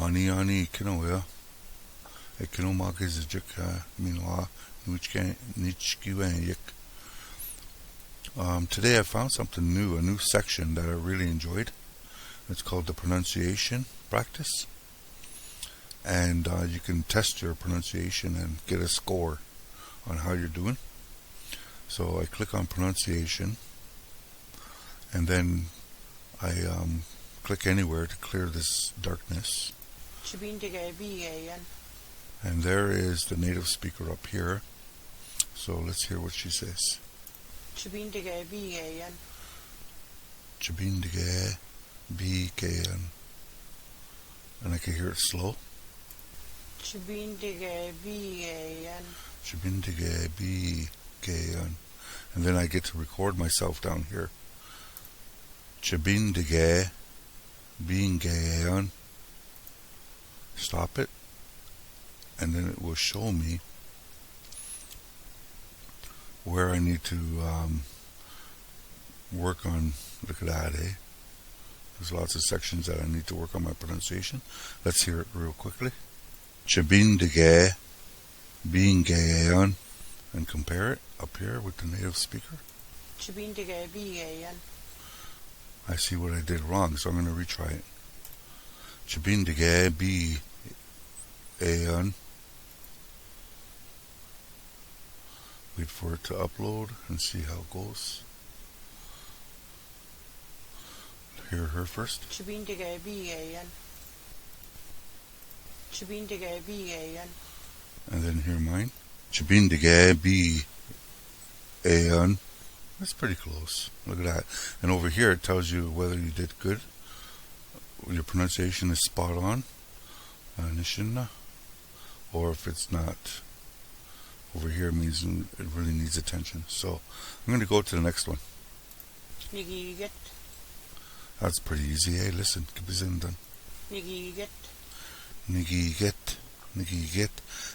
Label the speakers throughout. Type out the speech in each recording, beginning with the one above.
Speaker 1: Ani ani kinoya. Ekinomag is a jika minwa nichkiwanyik. Today I found something new, a new section that I really enjoyed. It's called the pronunciation practice. And you can test your pronunciation and get a score on how you're doing. So I click on pronunciation, and then I click anywhere to clear this darkness. And there is the native speaker up here. So let's hear what she says. Chabindige BKN. And I can hear it slow. Chabindige BKN. And then I get to record myself down here. Chabindige BKN. Stop it. And then it will show me where I need to work on. Look at that, eh? There's lots of sections that I need to work on my pronunciation. Let's hear it real quickly. Chabindige BKN. And compare it up here with the native speaker. I see what I did wrong, so I'm going to retry it. Chabindige BKN. Wait for it to upload and see how it goes. Hear her first. And then hear mine. Chabindige BKN. That's pretty close. Look at that. And over here it tells you whether you did good, your pronunciation is spot on, Nishinna, or if it's not. Over here means it really needs attention. So I'm going to go to the next one. That's pretty easy, eh? Listen, Kibizindan. Nigiget.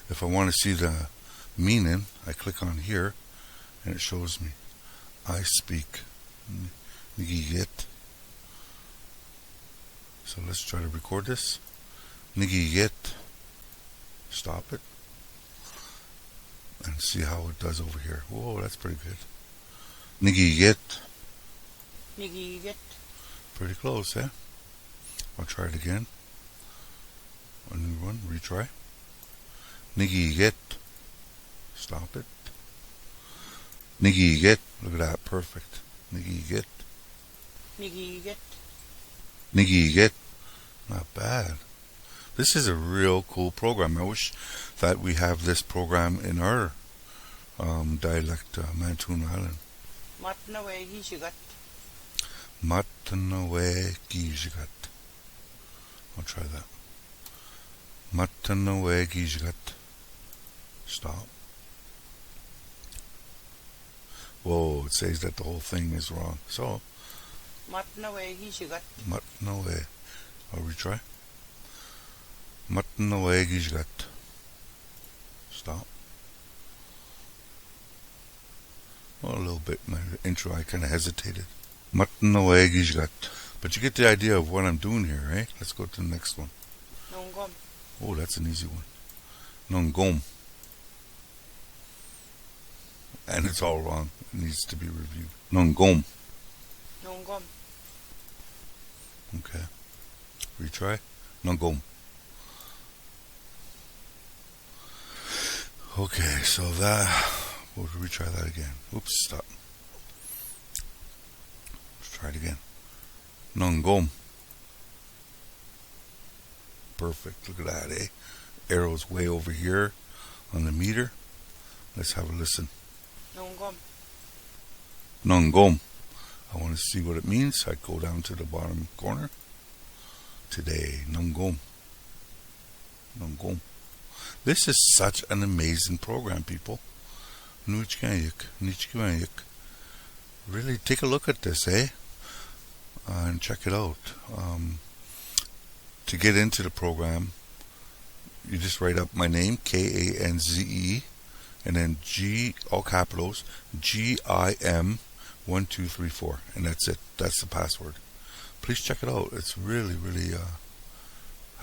Speaker 1: If I want to see the meaning, I click on here and it shows me. I speak. Nigiget. So let's try to record this. Nigiget. Stop it. And see how it does over here. Whoa, that's pretty good. Nigiget. Pretty close, eh? I'll try it again. A new one, retry. Nigiget. Stop it. Nigiget. Look at that, perfect. Nigiget. Not bad. This is a real cool program. I wish that we have this program in our dialect, Mantoon Island. Matnawe Gijigat. I'll try that. Matnawe Gijigat. Stop. Whoa, it says that the whole thing is wrong. So, Matnawe. I'll retry. Matnawe Gijigat. Stop. Well, a little bit. My intro, I kind of hesitated. Matnawe Gijigat. But you get the idea of what I'm doing here, eh? Let's go to the next one.
Speaker 2: Nongom.
Speaker 1: Oh, that's an easy one. Nongom. And it's all wrong. It needs to be reviewed. Nongom. Okay. Retry. Nongom. Okay, so that... We'll retry that again. Oops, stop. Let's try it again. Nongom. Perfect. Look at that, eh? Arrow's way over here on the meter. Let's have a listen. Nongom. I want to see what it means. I go down to the bottom corner. Today, Nongom. This is such an amazing program, people. Really take a look at this, eh? And check it out. To get into the program, you just write up my name, Kanze, and then G, all capitals, GIM1234, and that's it. That's the password. Please check it out. It's really, really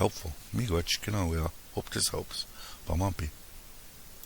Speaker 1: helpful. Miigwech, hope this helps. Pamampi.